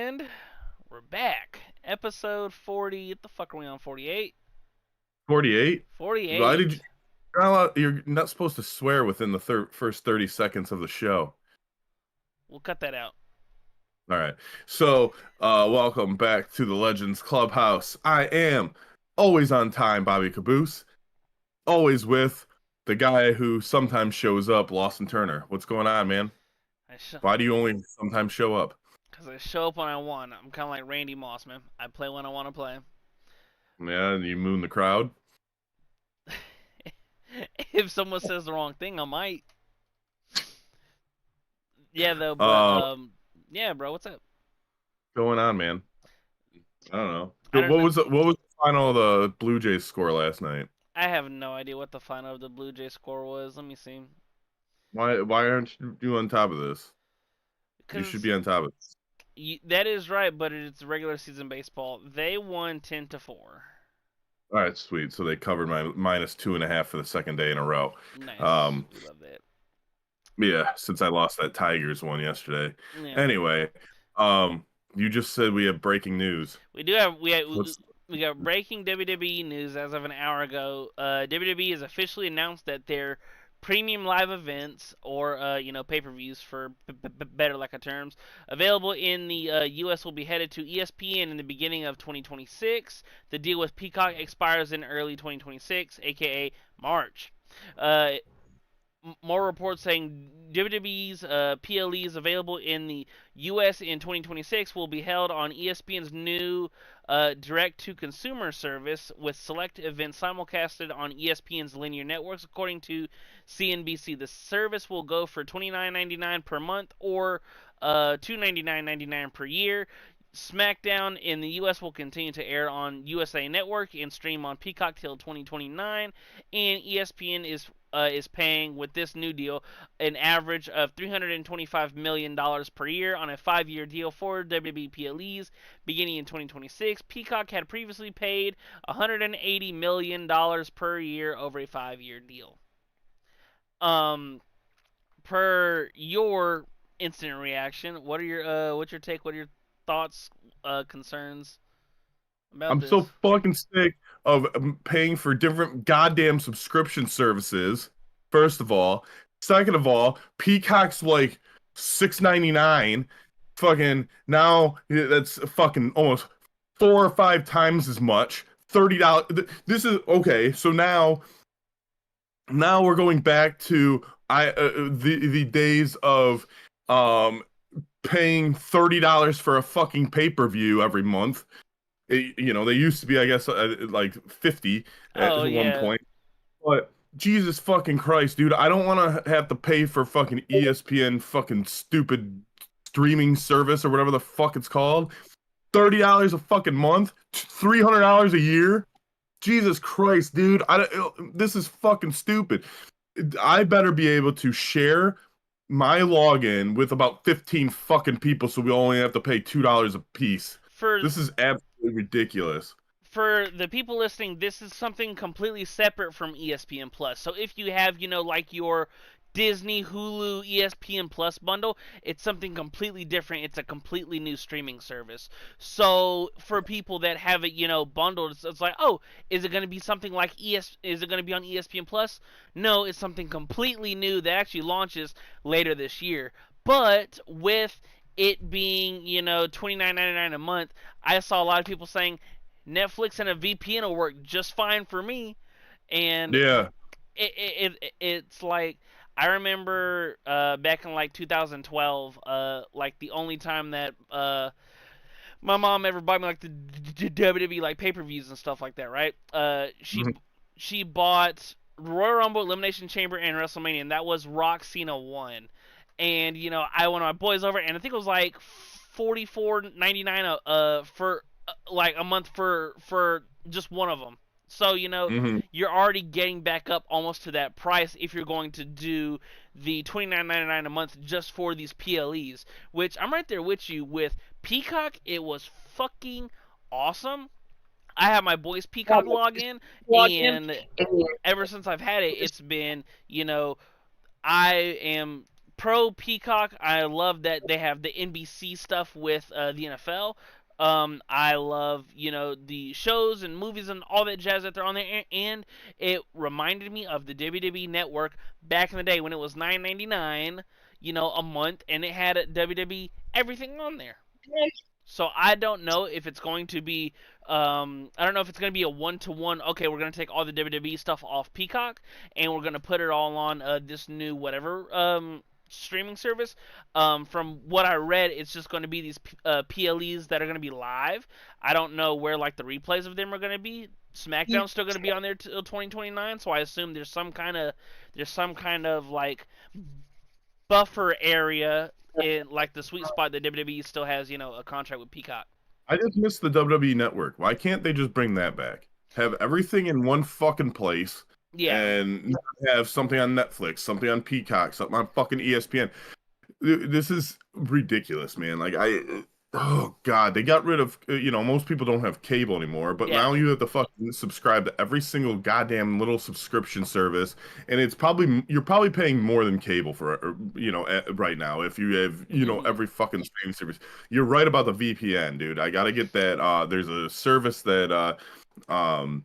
And we're back. Episode 40. What the fuck are we on? 48? 48? Why 48. did you? You're not supposed to swear within the first 30 seconds of the show. We'll cut that out. All right. So, welcome back to the Legends Clubhouse. I am always on time, Bobby Kaboose. Always with the guy who sometimes shows up, Lawson Turner. What's going on, man? Why do you only sometimes show up? Because I show up when I want. I'm kind of like Randy Moss, man. I play when I want to play. Yeah, you moon the crowd. If someone says the wrong thing, I might. Yeah, though, but, Uh, yeah, bro, what's up? going on, man? I don't know. I don't know. What was the final of the Blue Jays score last night? I have no idea what the final of the Blue Jays score was. Let me see. Why aren't you on top of this? You should Because be on top of this. that is right, but it's regular season baseball. They won 10-4. All right, sweet. So they covered my -2.5 for the second day in a row. Nice. We love that. Yeah, since I lost that Tigers one yesterday. Yeah. Anyway, you just said we have breaking news. We got breaking WWE news as of an hour ago. WWE has officially announced that their premium live events, or pay-per-views for better lack of terms, available in the U.S. will be headed to ESPN in the beginning of 2026. The deal with Peacock expires in early 2026, aka March. More reports saying WWE's PLEs available in the U.S. in 2026 will be held on ESPN's new direct-to-consumer service, with select events simulcasted on ESPN's linear networks, according to CNBC. The service will go for $29.99 per month or $299.99 per year. SmackDown in the U.S. will continue to air on USA Network and stream on Peacock till 2029, and ESPN is paying, with this new deal, an average of $325 million per year on a 5-year deal for WWE PLEs beginning in 2026. Peacock had previously paid $180 million per year over a 5-year deal. Per your instant reaction, what's your take? What are your thoughts, concerns about I'm this? so fucking sick of paying for different goddamn subscription services. First of all, second of all, Peacock's like $6.99. Fucking now that's fucking almost 4 or 5 times as much. $30. This is okay. So now we're going back to the days of paying $30 for a fucking pay-per-view every month. They used to be, I guess, like 50 at one point. But Jesus fucking Christ, dude, I don't want to have to pay for fucking ESPN fucking stupid streaming service or whatever the fuck it's called. $30 a fucking month, $300 a year. Jesus Christ, dude, this is fucking stupid. I better be able to share my login with about 15 fucking people, so we only have to pay $2 a piece. This is absolutely ridiculous. For the people listening, this is something completely separate from ESPN Plus. So if you have, like your Disney, Hulu, ESPN Plus bundle, it's something completely different. It's a completely new streaming service. So for people that have it, bundled, it's like, oh, is it going to be something like Is it going to be on ESPN Plus? No, it's something completely new that actually launches later this year. But with it being, $29.99 a month, I saw a lot of people saying Netflix and a VPN will work just fine for me. And yeah, it's like, I remember back in like 2012, like the only time that my mom ever bought me like the WWE like pay-per-views and stuff like that, right? She bought Royal Rumble, Elimination Chamber, and WrestleMania, and that was Rock Cena 1. And I went to my boys over, and I think it was like $44.99 for like a month for just one of them. So you're already getting back up almost to that price if you're going to do the $29.99 a month just for these PLEs. Which I'm right there with you with Peacock. It was fucking awesome. I have my boys Peacock login, and ever since I've had it, it's been I am pro Peacock. I love that they have the NBC stuff with the NFL. I love the shows and movies and all that jazz that they're on there, and it reminded me of the WWE Network back in the day when it was $9.99, a month, and it had WWE everything on there. So I don't know if it's going to be, I don't know if it's going to be a one-to-one. Okay, we're going to take all the WWE stuff off Peacock and we're going to put it all on this new whatever streaming service. From what I read, it's just going to be these PLEs that are going to be live. I don't know where like the replays of them are going to be. SmackDown's still going to be on there till 2029, so I assume there's some kind of like buffer area in like the sweet spot that WWE still has, a contract with Peacock. I just miss the WWE Network. Why can't they just bring that back? Have everything in one fucking place Yeah. and have something on Netflix, something on Peacock, something on fucking ESPN. This is ridiculous, man. Oh god, they got rid of, most people don't have cable anymore, but Yeah. now you have to fucking subscribe to every single goddamn little subscription service, and you're probably paying more than cable for, right now if you have, Mhm. every fucking streaming service. You're right about the VPN, dude. I gotta get that. There's a service that um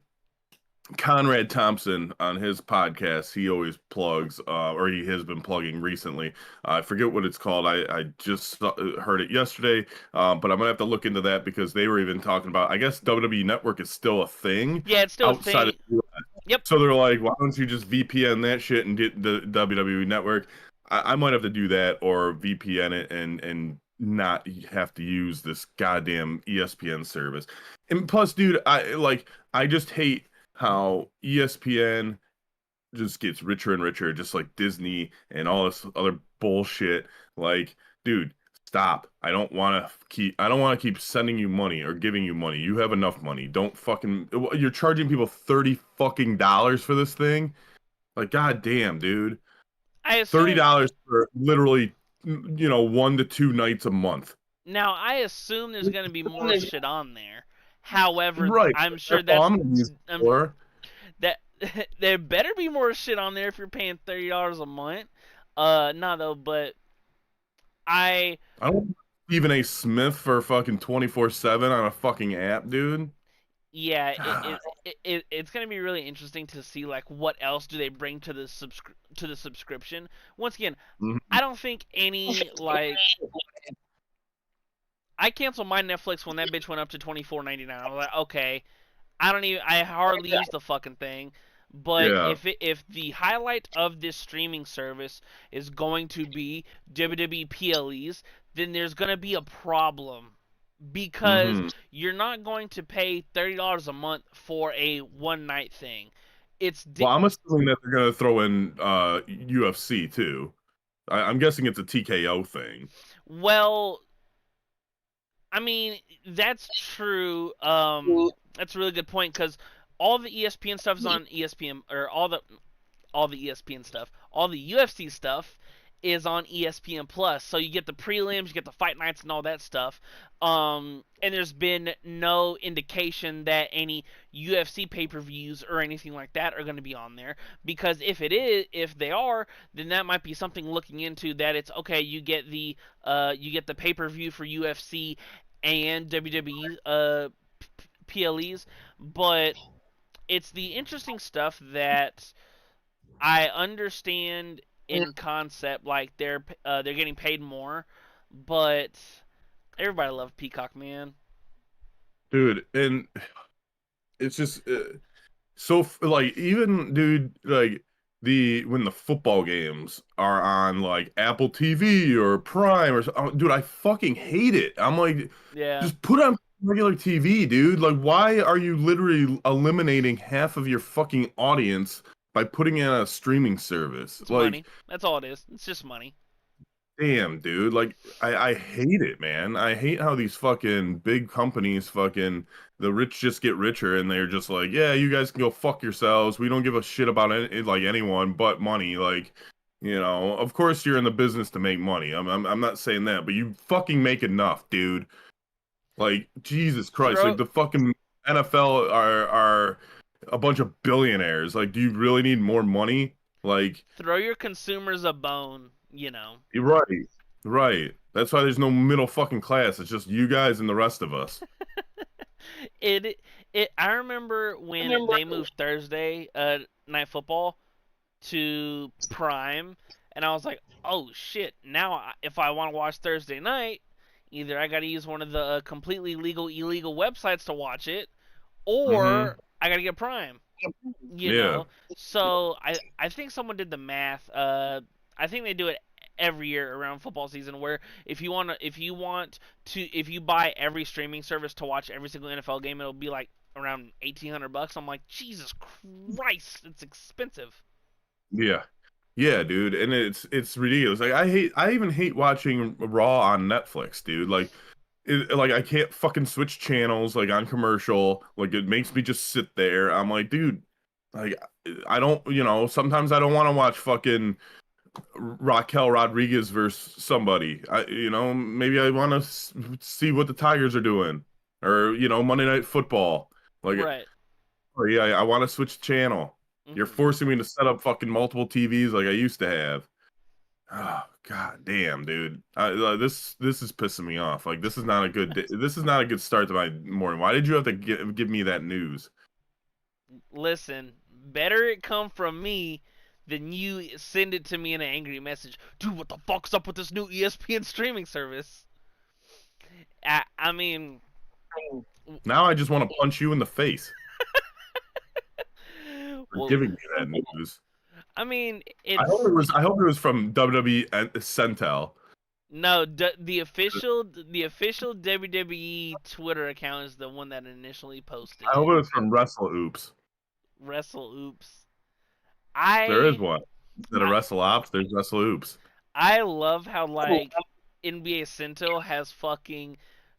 Conrad Thompson on his podcast, he always plugs, or he has been plugging recently. I forget what it's called. I just heard it yesterday, but I'm gonna have to look into that because they were even talking about. I guess WWE Network is still a thing Yeah, it's still a outside of. thing. Yep. So they're like, why don't you just VPN that shit and get the WWE Network? I might have to do that or VPN it and not have to use this goddamn ESPN service. And plus, dude, I just hate how ESPN just gets richer and richer, just like Disney and all this other bullshit. Like, dude, stop. I don't want to keep sending you money or giving you money. You have enough money. Don't fucking you're charging people 30 fucking dollars for this thing? Like, god damn, dude. I $30 assume for literally 1 to 2 nights a month. now I assume there's going to be more shit on there. However, Right. I'm sure That's all that's I'm gonna use it um, for. that there better be more shit on there if you're paying $30 a month. No though, but I I don't want Stephen A. Smith for fucking 24/7 on a fucking app, dude. yeah, God. it's gonna be really interesting to see like what else do they bring to the subscription. Once again, Mhm. I don't think any like I canceled my Netflix when that bitch went up to $24.99. I was like, okay, I hardly use the fucking thing. But Yeah. if the highlight of this streaming service is going to be WWE PLEs, then there's gonna be a problem because hmm you're not going to pay $30 a month for a one night thing. It's Well, I'm assuming that they're gonna throw in UFC too. I'm guessing it's a TKO thing. well, I mean, that's true. That's a really good point because all the ESPN stuff is on ESPN, or all the ESPN stuff, all the UFC stuff is on ESPN Plus. So you get the prelims, you get the fight nights, and all that stuff. And there's been no indication that any UFC pay-per-views or anything like that are going to be on there. Because if they are, then that might be something looking into. That it's okay. You get the pay-per-view for UFC and WWE PLEs, but it's the interesting stuff that I understand in concept, like they're getting paid more, but everybody loves Peacock, man. Dude, and it's just like even dude like the when the football games are on like Apple TV or Prime dude, I fucking hate it. I'm like, Yeah, just put on regular TV, dude. Like, why are you literally eliminating half of your fucking audience by putting in a streaming service? it's Like, money. That's all it is. It's just money. damn, dude. Like, I hate it, man. I hate how these fucking big companies fucking the rich just get richer and they're just like, yeah, you guys can go fuck yourselves. We don't give a shit about like anyone but money. Like, of course you're in the business to make money. I'm not saying that, but you fucking make enough, dude. Like, Jesus Christ. Throw Like the fucking NFL are a bunch of billionaires. Like, do you really need more money? Like, throw your consumers a bone. You know. You're right. Right. That's why there's no middle fucking class. It's just you guys and the rest of us. It I remember when they moved Thursday night football to Prime, and I was like, oh shit! Now if I want to watch Thursday night, either I got to use one of the completely legal illegal websites to watch it, Mm-hmm. or I got to get Prime. You Yeah. know, so I think someone did the math. I think they do it every year around football season where if you buy every streaming service to watch every single NFL game, it'll be like around $1,800. I'm like, Jesus Christ, it's expensive. Yeah. Yeah, dude. And it's ridiculous. Like I even hate watching Raw on Netflix, dude. Like I can't fucking switch channels like on commercial. Like it makes me just sit there. I'm like, dude, like I don't, sometimes I don't want to watch fucking Raquel Rodriguez versus somebody. Maybe I want to see what the Tigers are doing, or Monday Night Football. Like, Right. or yeah, I want to switch channel. You're Hmm. forcing me to set up fucking multiple TVs like I used to have. Oh god damn, dude. This is pissing me off. Like this is not a good this is not a good start to my morning. Why did you have to give me that news? Listen, better it come from me than you send it to me in an angry message. Dude, what the fuck's up with this new ESPN streaming service? I mean, Now I just want to punch you in the face for well, giving me that news. I mean, I hope it's it was I hope it was from WWE and Centel. no the official WWE Twitter account is the one that initially posted I hope it. it was from Wrestle Oops. Wrestle Oops. There is I one. Instead of I Wrestle Ops, there's Wrestle Oops. I love how like NBA Central has fucking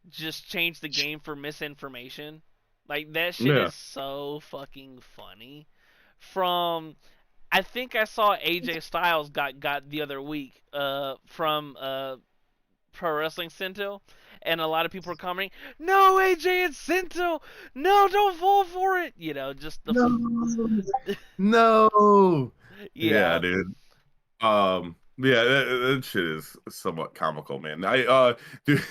just changed the game for misinformation. Like that shit Yeah. is so fucking funny. From I think I saw AJ Styles got the other week from Pro Wrestling Central, and a lot of people were commenting, "No, AJ, it's Central. No, don't fall for it." You know, just the No. No. Yeah, yeah. dude. Yeah, that shit is somewhat comical, man. Dude,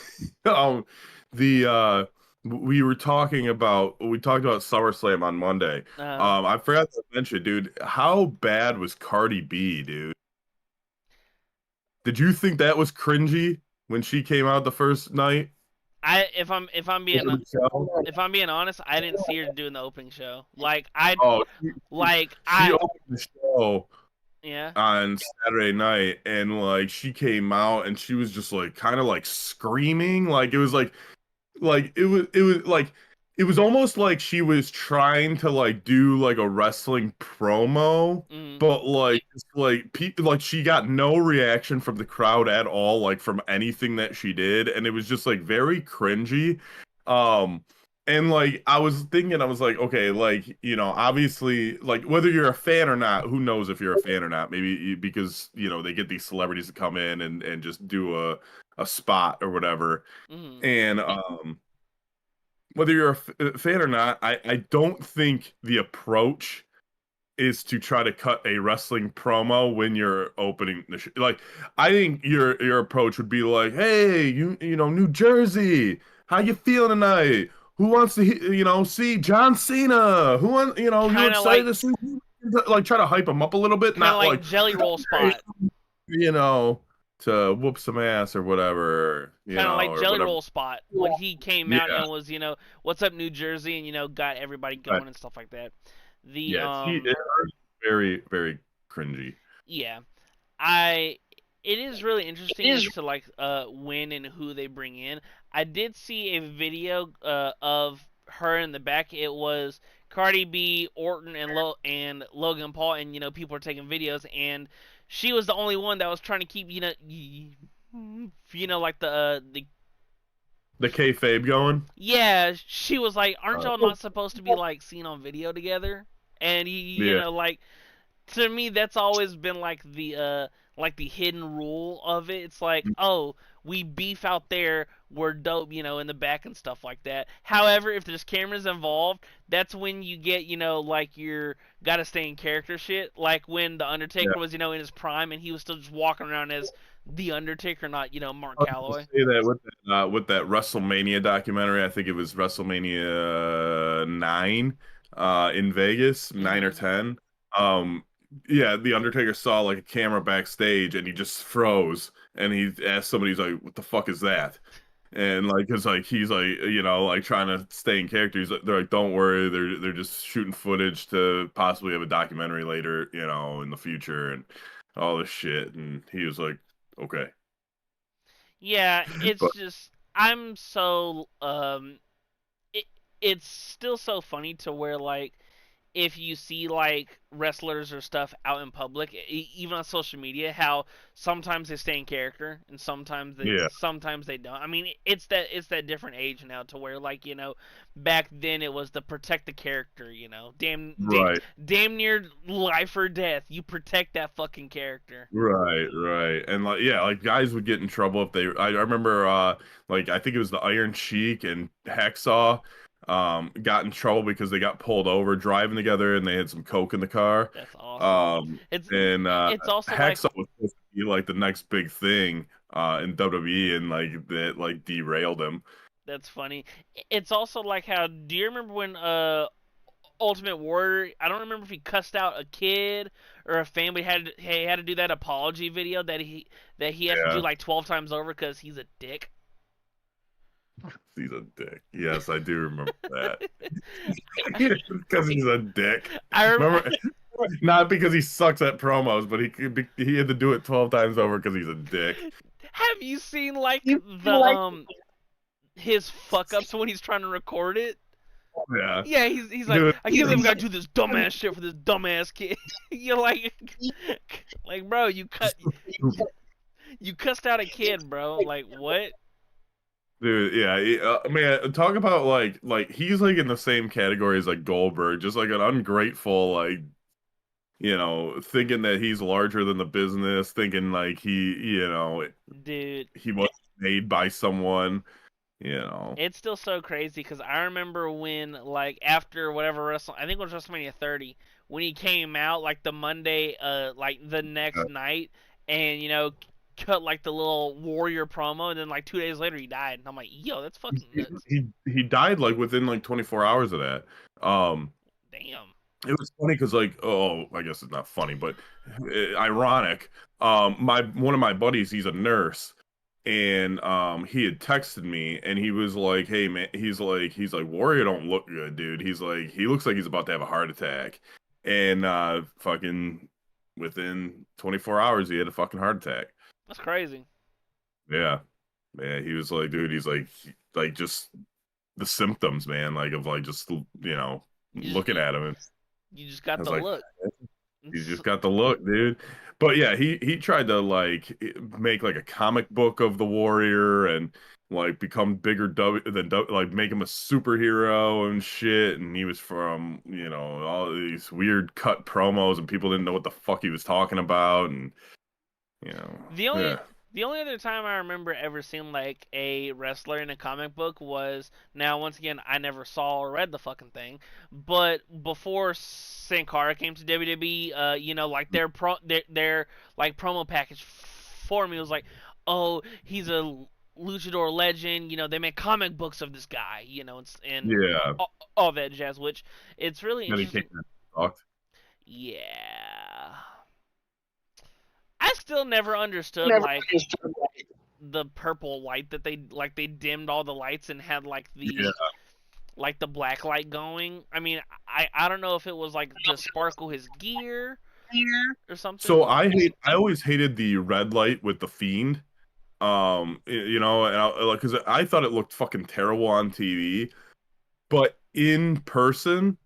um, the we talked about SummerSlam on Monday. Uh, I forgot to mention, dude, how bad was Cardi B, dude? Did you think that was cringy when she came out the first night? I Over the show? if I'm being honest, I didn't see her doing the opening show. Like I Oh, like she I opened the show yeah. on Saturday night, and like she came out and she was just like kind of like screaming, like it was like it was almost like she was trying to like do like a wrestling promo, Mm, but like people like she got no reaction from the crowd at all, like from anything that she did, and it was just like very cringy. um and like I was thinking, I was like, okay, like obviously, like whether you're a fan or not, who knows if you're a fan or not, maybe because they get these celebrities to come in and just do a spot or whatever. mm. And whether you're a fan or not, I don't think the approach is to try to cut a wrestling promo when you're opening the like I think your approach would be like, hey, New Jersey, how you feeling tonight? Who wants to see John Cena? Who want you Kind of excited like to see, like try to hype him up a little bit, not like jelly roll hey, spot. you know to whoop some ass or whatever, Kind of like or jelly whatever. roll spot when he came out Yeah, and was, what's up New Jersey, and got everybody right. going and stuff like that. The Yeah, it's very, very cringy. yeah. I it is really interesting as to like when and who they bring in. I did see a video of her in the back. It was Cardi B, Orton, and Logan Paul, and people are taking videos, and she was the only one that was trying to keep like the The kayfabe going. yeah. She was like, "Aren't Uh, y'all not supposed to be like seen on video together?" And yeah, like to me that's always been like the hidden rule of it. It's like, oh, we beef out there, we're dope, in the back and stuff like that. However, if there's cameras involved, that's when you get, like your gotta stay in character shit. Like when the Yeah. Undertaker was, in his prime and he was still just walking around as the Undertaker, not, Mark I was gonna Calloway. say that with that WrestleMania documentary. I think it was WrestleMania 9 in Vegas, 9 or Hmm. 10. Um yeah, the Undertaker saw like a camera backstage and he just froze and he asked somebody, he's like, "What the fuck is that?" And like, cause like he's like, like trying to stay in character. They're like, "Don't worry, they're just shooting footage to possibly have a documentary later, in the future and all this shit." And he was like, "Okay." Yeah, it's But just I'm so it, it's still so funny to where like if you see like wrestlers or stuff out in public, even on social media, how sometimes they stay in character and yeah, sometimes they don't. I mean, it's that different age now to where like back then it was the protect the character. right. Damn near life or death. You protect that fucking character. Right, right. And like yeah, like guys would get in trouble if they I remember like I think it was the Iron Sheik and Hacksaw got in trouble because they got pulled over driving together and they had some coke in the car. That's awesome. Um It's and it's also like Hacksaw was supposed to be like the next big thing in WWE and like that like derailed him. that's funny. It's also like how do you remember when Ultimate Warrior. I don't remember if he cussed out a kid or a family had to do that apology video that he has to do Yeah, like 12 times over because he's a dick. he's a dick. Yes, I do remember that. Because he's a dick. I rem- Remember, not because he sucks at promos, but he had to do it 12 times over because he's a dick. have you seen like You the like his fuck ups when he's trying to record it? Yeah, Yeah, he's like, dude. I can't believe I gotta do this dumbass shit for this dumbass kid. You're like, like, bro, you cussed out a kid, bro. Like, what? Dude, yeah, man, talk about like he's like in the same category as like Goldberg, just like an ungrateful like thinking that he's larger than the business, thinking like Dude, he was made by someone, you know. it's still so crazy because I remember when, like, after whatever I think it was WrestleMania 30, when he came out, like, the Monday, like, the next night, and, cut, like, the little Warrior promo, and then, like, 2 days later, he died. And I'm like, yo, that's fucking nuts. He died like within like 24 hours of that. Damn. It was funny because like, oh, I guess it's not funny, but ironic. My one of my buddies, he's a nurse, and he had texted me, and he was like, "Hey man," he's like, "Warrior don't look good, dude." He's like, he looks like he's about to have a heart attack, and fucking within 24 hours, he had a fucking heart attack. That's crazy. Yeah, yeah. He was like, dude, he's like just the symptoms, man, like of like just You just, looking you, at him, and you just I got was the like. look. He's It's, just got the look, dude. But yeah, he tried to like make like a comic book of the Warrior and like become bigger like make him a superhero and shit. And he was from all these weird cut promos and people didn't know what the fuck he was talking about and you know The only yeah the only other time I remember ever seeing like a wrestler in a comic book was now once again I never saw or read the fucking thing, but before Sin Cara came to WWE, like their like promo package for me was like, oh, he's a luchador legend. They make comic books of this guy. And yeah. all that jazz, which it's really Then he came interesting. and talked. Yeah. I still never understood like the purple light that they dimmed all the lights and had Yeah. like the black light going. I mean, I don't know if it was like to sparkle his gear or So something. I always hated the red light with the Fiend. And like because I thought it looked fucking terrible on TV. But in person,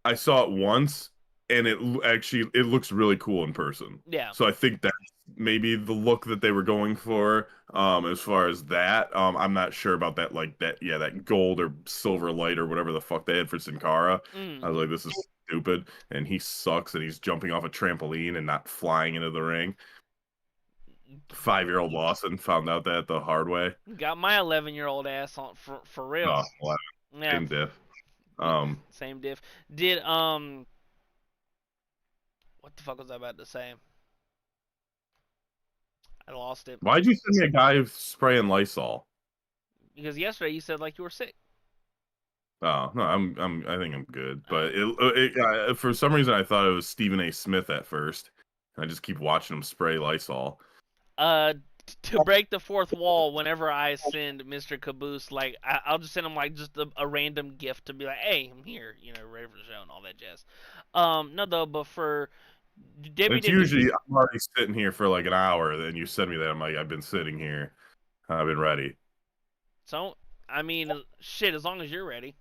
I saw it once, and actually it looks really cool in person. Yeah. So I think that's maybe the look that they were going for. As far as that, I'm not sure about that. Like that, yeah, that gold or silver light or whatever the fuck they had for Sin Cara. I Mm. was like, this is stupid, and he sucks, and he's jumping off a trampoline and not flying into the ring. 5-year-old Lawson found out that the hard way. Got my 11-year-old ass on for real. Oh, well, Yeah, same diff. yeah, Um, same diff. Did what the fuck was I about to say? I lost it why'd you send me a guy spraying Lysol? because yesterday you said like you were sick. Oh no, I think I'm good. Uh, But for some reason I thought it was Stephen A. Smith at first. And I just keep watching him spray Lysol. uh, to break the fourth wall, whenever I send Mr. Caboose, like I'll just send him like just a random gift to be like, hey, I'm here, ready for the show and all that jazz. No though, but for It's WWE, usually I'm already sitting here for like an hour, then you send me that. I'm like, I've been sitting here. I've been ready. so I mean, shit, as long as you're ready.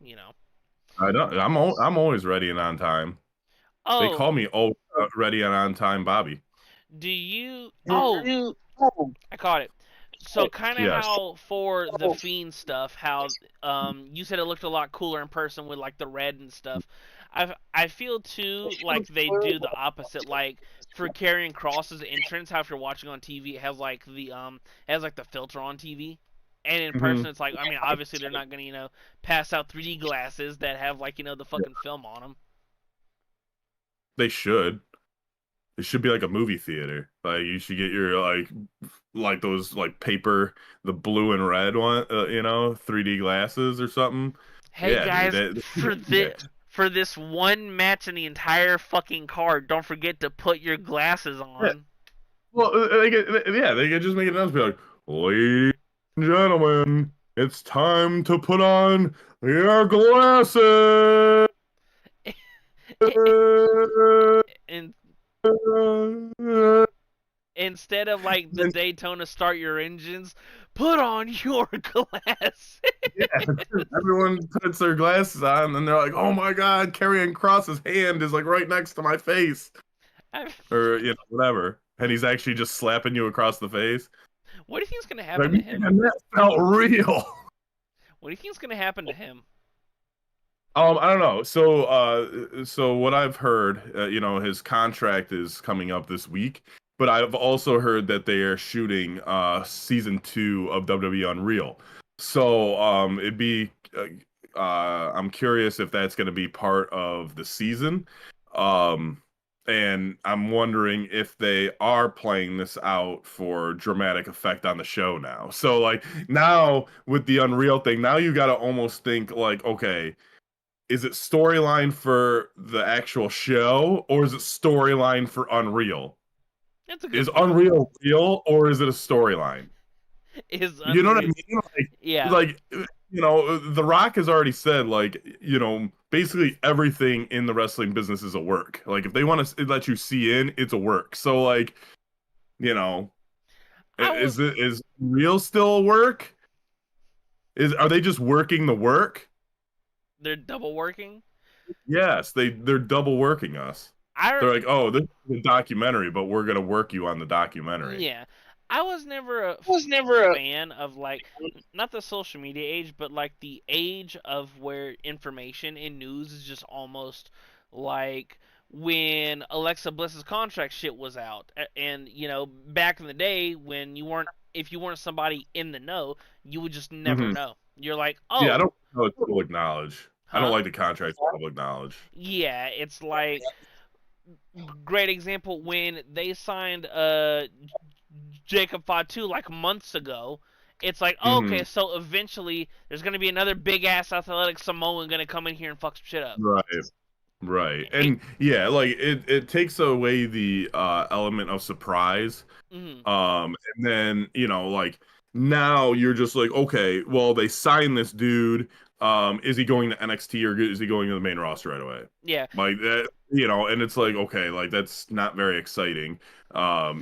I don't. I'm always ready and on time. They Oh, call me ready and on time, Bobby. do you? Oh, I caught it. So kind of Yes. how for the Fiend stuff, how you said it looked a lot cooler in person with like the red and stuff. I feel too like they do the opposite. Like for carrying Cross's entrance, how if you're watching on TV, it has like the filter on TV. And in Hmm. person, it's like, I mean, obviously they're not gonna, pass out 3D glasses that have like, the fucking film on them. They should. It should be like a movie theater. Like you should get your like those like paper, the blue and red one, 3D glasses or something. Hey Yeah, dude. guys, for this one match in the entire fucking card, don't forget to put your glasses Yeah. on. Well, they could just make it announcement be like, ladies and gentlemen, it's time to put on your glasses. And instead of like the And Daytona start your engines, put on your glasses. yeah, everyone puts their glasses on, and they're like, "Oh my God, Karrion Cross's hand is like right next to my face," or whatever, and he's actually just slapping you across the face. What do you think's gonna Like, happen to him? man, that felt real. What do you think's gonna happen to him? I don't know. So what I've heard, his contract is coming up this week, but I've also heard that they are shooting season 2 of WWE Unreal. So it'd be I'm curious if that's going to be part of the season. Um, and I'm wondering if they are playing this out for dramatic effect on the show now. So like now with the Unreal thing, now you got to almost think like, okay, is it storyline for the actual show or is it storyline for Unreal? That's a Is good point. Unreal real or is it a storyline? Is You know what I unreal. mean? Yeah, The Rock has already said like, basically everything in the wrestling business is a work. Like if they want to let you see in, it's a work. So like, you know, I was. is real still a work? Are they just working the work? They're double working. Yes, they're double working us. I They're like, oh, this is a documentary, but we're gonna work you on the documentary. Yeah, I was never a Was never a fan of like not the social media age, but like the age of where information and news is just almost like when Alexa Bliss's contract shit was out, and back in the day when you weren't if you weren't somebody in the know, you would just never Hmm. know. You're like, Yeah, I oh, don't know it's public knowledge. I don't huh? like the contract for public knowledge. Yeah, it's like great example when they signed Jacob Fatu like months ago. It's like, oh, Hmm. okay, so eventually there's gonna be another big ass athletic Samoan gonna come in here and fuck some shit up. Right. Right. It, And yeah, like it takes away the element of surprise. mm, And then, like now you're just like, okay, well, they signed this dude. Is he going to NXT or is he going to the main roster right away? yeah, Like that, and it's like, okay, like that's not very exciting. I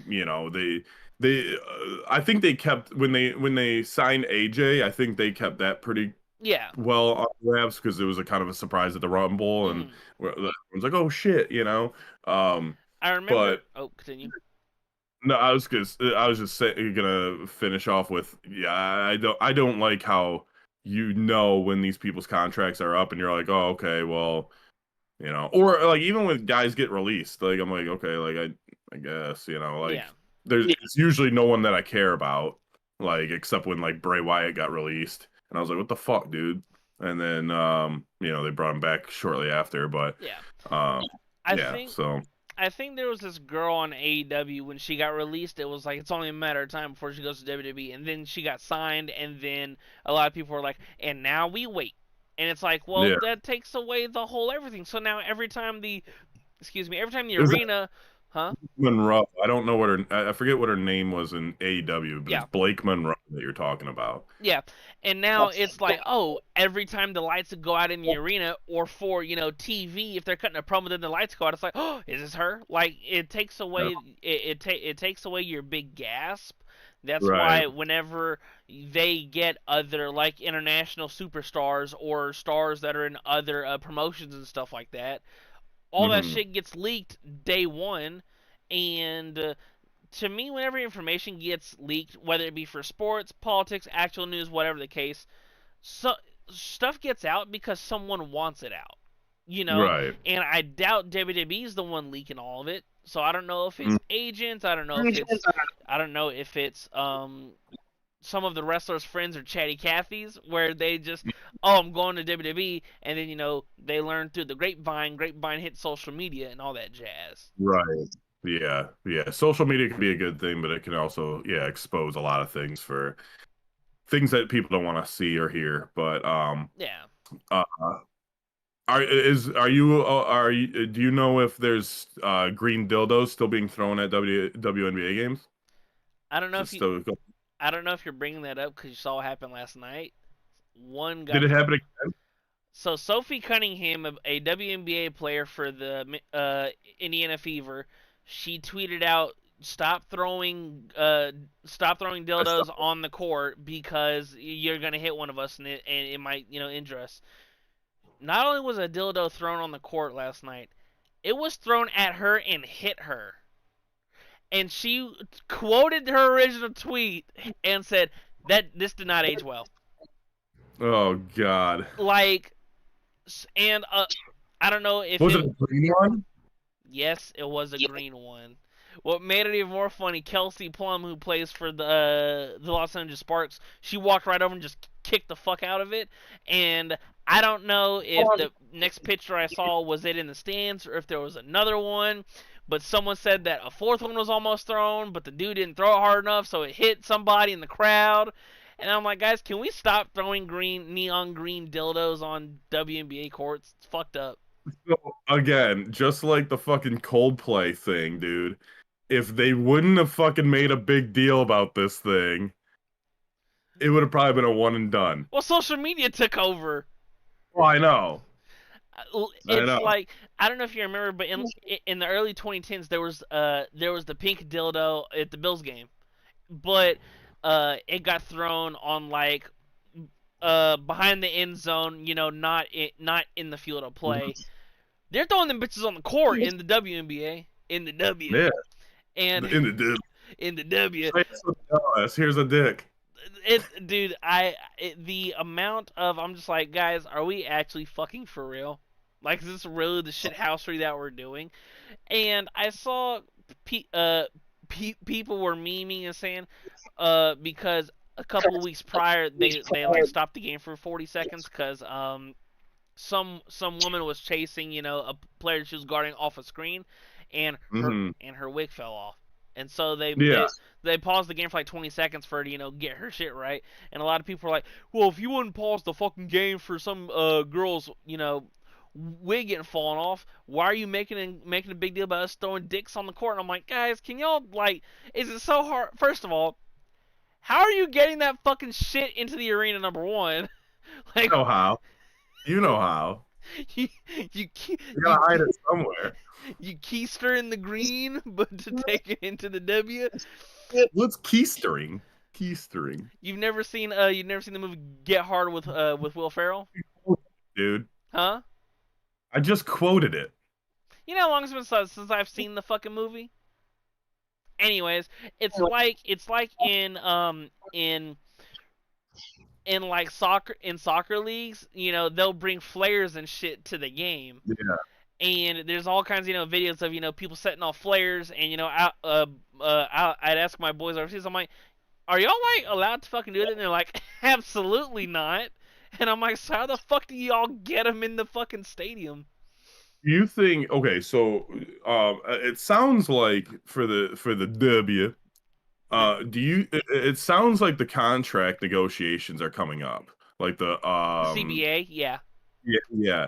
think they kept when they signed AJ, I think they kept that pretty yeah. well on wraps because it was a kind of a surprise at the Rumble, and Mm. everyone's like, oh shit. I remember. But Oh, continue. no, I was just gonna finish off with, yeah, I don't like how when these people's contracts are up and you're like, oh, okay, well, or like even when guys get released, like I'm like, okay, like I guess, like Yeah, it's usually no one that I care about, like except when like Bray Wyatt got released, and I was like, what the fuck, dude? And then they brought him back shortly after, but Yeah, um, I yeah, think so I think there was this girl on AEW when she got released. It was like it's only a matter of time before she goes to WWE, and then she got signed, and then a lot of people were like, and now we wait, and it's like, well, yeah. that takes away the whole everything. So now every time the Is that arena, huh? Monroe? I don't know what I forget what her name was in AEW, but it's Yeah, Blake Monroe that you're talking about. yeah, and now it's like, oh, every time the lights go out in the arena, or for TV, if they're cutting a promo, then the lights go out. It's like, oh, is this her? Like it takes Yeah. away it takes away your big gasp. That's Right. why whenever they get other like international superstars or stars that are in other promotions and stuff like that, all that Hmm. shit gets leaked day one, and to me, whenever information gets leaked, whether it be for sports, politics, actual news, whatever the case, so stuff gets out because someone wants it out, you know. Right. And I doubt WWE is the one leaking all of it. So I don't know if Mm. it's agents. I don't know if it's some of the wrestlers' friends or chatty Cathy's where they just, oh, I'm going to WWE, and then they learn through the grapevine. Grapevine hit social media and all that jazz. Right. Yeah. Yeah. Social media can be a good thing, but it can also, yeah, expose a lot of things for things that people don't want to see or hear. But Yeah. uh, are you do you know if there's green dildos still being thrown at WNBA games? I don't know Is it if you still I don't know if you're bringing that up because you saw what happened last night. One did got it happen again? So Sophie Cunningham, a WNBA player for the Indiana Fever, she tweeted out, stop throwing I saw. dildos on the court because you're gonna hit one of us and it might injure us." Not only was a dildo thrown on the court last night, it was thrown at her and hit her. And she quoted her original tweet and said that this did not age well. Oh God. Like, and I don't know if Was it it. a green one? Yes, it was a green one. What made it even more funny, Kelsey Plum, who plays for the Los Angeles Sparks, she walked right over and just kicked the fuck out of it. And I don't know if the next picture I saw was it in the stands or if there was another one. But someone said that a fourth one was almost thrown, but the dude didn't throw it hard enough, so it hit somebody in the crowd. And I'm like, guys, can we stop throwing neon green dildos on WNBA courts? It's fucked up. So, again, just like the fucking Coldplay thing, dude. If they wouldn't have fucking made a big deal about this thing, it would have probably been a one and done. Well, social media took over. Oh, I know. I It's know. like, I don't know if you remember, but in the early 2010s there was the pink dildo at the Bills game, but it got thrown on like behind the end zone, not in the field of play. They're throwing them bitches on the court in the WNBA, in the W, Yeah. and In the dude. in the W. Here's a dick. Dude, the amount of, I'm just like, guys, are we actually fucking for real? Like, is this really the shit housery that we're doing? And I saw people were memeing and saying, because a couple of weeks prior they like stopped the game for 40 seconds because some woman was chasing a player she was guarding off a screen, and Hmm. her wig fell off. And so Yeah. they paused the game for like 20 seconds for her to get her shit right. And a lot of people were like, well, if you wouldn't pause the fucking game for some girls wig getting falling off, why are you making a big deal about us throwing dicks on the court? And I'm like, guys, can y'all, like, is it so hard? First of all, how are you getting that fucking shit into the arena, number one? You Like, know how. You know how. you you You you gotta hide it somewhere. you keister in the green, but to take it into the W. What's keystering? Keystering. You've never seen the movie Get Hard with Will Ferrell, Dude. huh? I just quoted it. You know how long it's been since I've seen the fucking movie? Anyways, it's like in like soccer leagues, they'll bring flares and shit to the game. Yeah. And there's all kinds of videos of people setting off flares, and I'd ask my boys overseas. I'm like, are y'all like allowed to fucking do it? And they're like, absolutely not. And I'm like, so how the fuck do y'all get them in the fucking stadium? Do you think okay, so it sounds like for the W, The do you it sounds like the contract negotiations are coming up. Like the CBA, yeah. yeah, yeah.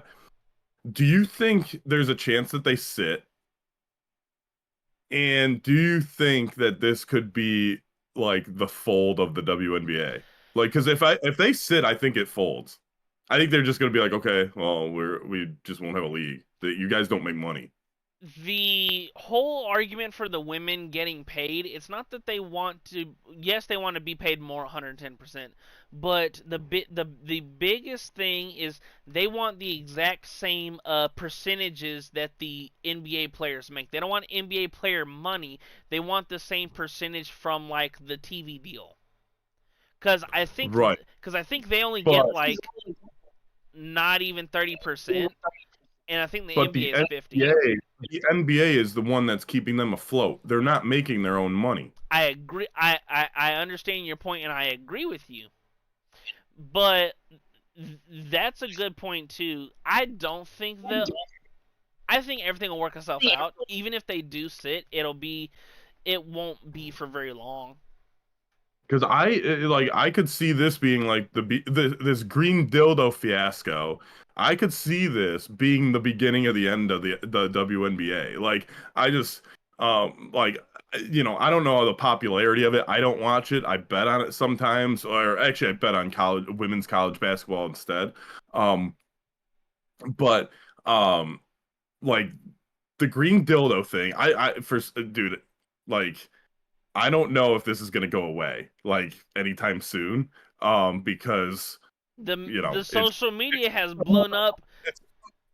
Do you think there's a chance that they sit? And do you think that this could be like the fold of the WNBA? Like, because if they sit, I think it folds. I think they're just gonna be like, okay, well, we just won't have a league. That you guys don't make money. The whole argument for the women getting paid, it's not that they want to, yes, they want to be paid more 110%, but the biggest thing is they want the exact same percentages that the NBA players make. They don't want NBA player money. They want the same percentage from like the TV deal. Right. Cuz I think they only get But like not even 30%, and I think the but the NBA is 50. NBA, the NBA is the one that's keeping them afloat. They're not making their own money. I agree. I understand your point, and I agree with you. But that's a good point too. I don't think the. I think everything will work itself out. Even if they do sit, it won't be for very long. Because like I could see this being like this green dildo fiasco. I could see this being the beginning of the end of the WNBA. Like I just like I don't know the popularity of it. I don't watch it. I bet on it sometimes, or actually I bet on women's college basketball instead. Um, but um like the green dildo thing, I first dude like. I don't know if this is going to go away like anytime soon. Because The it's social media has blown up. it's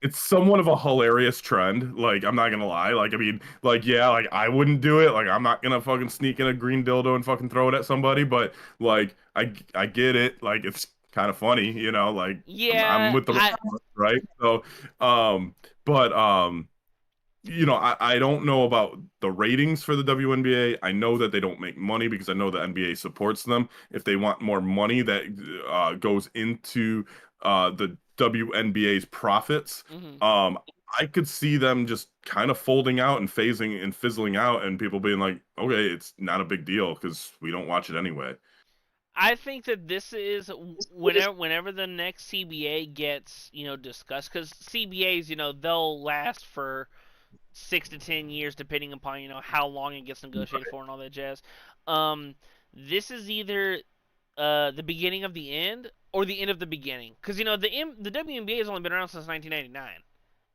it's somewhat of a hilarious trend. Like I'm not gonna lie. Like I mean, like yeah, like I wouldn't do it. Like I'm not gonna fucking sneak in a green dildo and fucking throw it at somebody. But like I get it. Like it's kind of funny, Like I'm Yeah, with the right. So um, but I don't know about the ratings for the WNBA. I know that they don't make money because I know the NBA supports them. If they want more money that goes into the WNBA's profits, hmm um, I could see them just kind of folding out and phasing and fizzling out, and people being like, "Okay, it's not a big deal because we don't watch it anyway." I think that this is whenever the next CBA gets discussed, because CBAs they'll last for 6 to 10 years, depending upon how long it gets negotiated for and all that jazz. Um, this is either the beginning of the end or the end of the beginning, because the WNBA has only been around since 1999.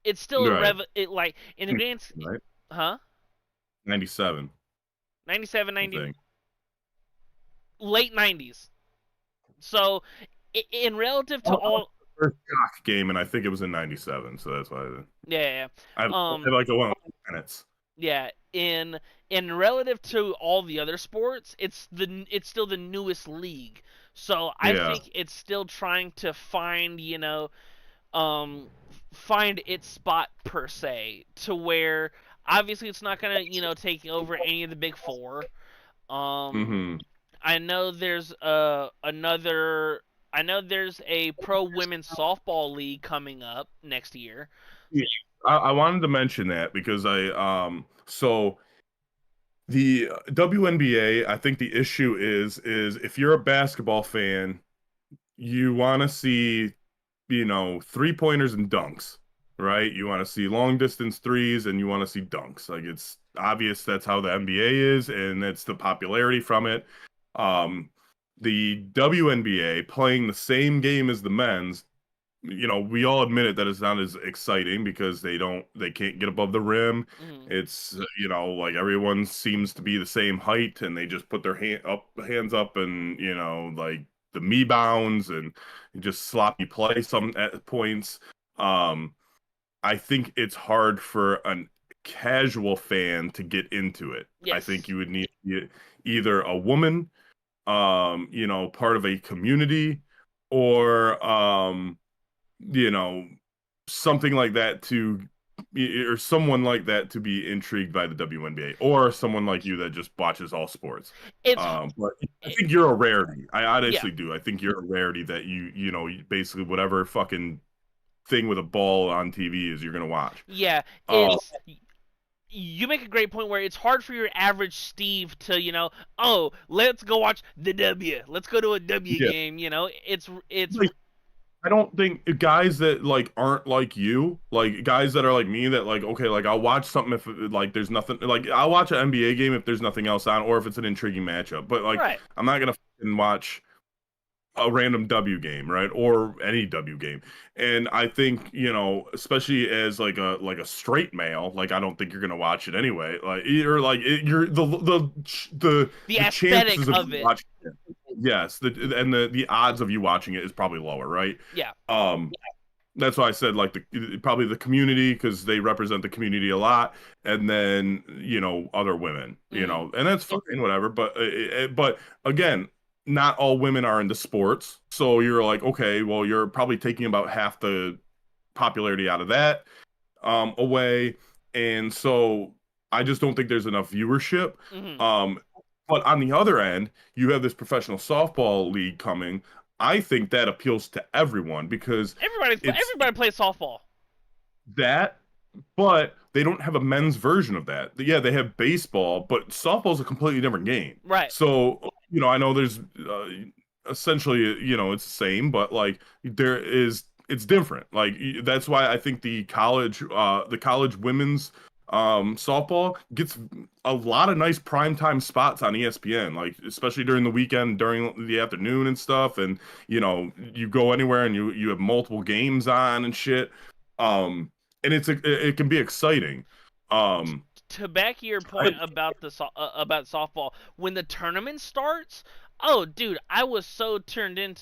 It's still Right. it like in the grand, Right. huh? 97, 97, I 90, think. late 90s. So in relative I to watched all, the first Jock game, and I think it was in '97, so that's why yeah, I like it one minutes. yeah, in relative to all the other sports, it's still the newest league. So I Yeah. think it's still trying to find, um find its spot per se, to where obviously it's not going to, take over any of the big four. Um Hmm. I know there's I know there's a pro women's softball league coming up next year. Yeah. I wanted to mention that because so the WNBA, I think the issue is if you're a basketball fan, you want to see, three pointers and dunks, right? You want to see long distance threes and you want to see dunks. Like it's obvious that's how the NBA is and that's the popularity from it. Um, the WNBA playing the same game as the men's, we all admit it that it's not as exciting because they can't get above the rim. Mhm. It's, like everyone seems to be the same height and they just put their hands up and, like the me bounds and just sloppy play some at points. Um, I think it's hard for a casual fan to get into it. I think Yes. you would need either a woman, part of a community or, you know, something like that to or someone like that to be intrigued by the WNBA, or someone like you that just watches all sports. It's But I it, think you're a rarity. I yeah, honestly do. I think you're a rarity that basically whatever fucking thing with a ball on TV is you're gonna watch. yeah. Um, It's You make a great point where it's hard for your average Steve to, oh, let's go watch the W. Let's go to a W yeah. game. It's Like, I don't think guys that like aren't like you, like guys that are like me that like okay, like I'll watch something if like there's nothing like I'll watch an NBA game if there's nothing else on or if it's an intriguing matchup. But like right. I'm not gonna fucking watch a random W game, right? Or any W game. And I think, especially as like a straight male, like I don't think you're gonna watch it anyway. Like you're like you're The the aesthetic chances of of you it. watching it, yes, the odds of you watching it is probably lower, right? Yeah. Um that's why I said like probably the community because they represent the community a lot, and then other women, Hmm. and that's fine, whatever. But again, not all women are into sports, so you're like, okay, well, you're probably taking about half the popularity out of that away, and so I just don't think there's enough viewership. Hmm. Um, but on the other end, you have this professional softball league coming. I think that appeals to everyone because it's Everybody plays softball. that, but they don't have a men's version of that. Yeah, they have baseball, but softball's a completely different game. Right. So, I know there's essentially, it's the same, but like it's different. Like that's why I think the college women's softball gets a lot of nice primetime spots on ESPN, like especially during the weekend, during the afternoon and stuff. And you go anywhere and you have multiple games on and shit. Um, and it can be exciting. Um, To back your I, point about about softball, when the tournament starts, oh, dude, I was so tuned in.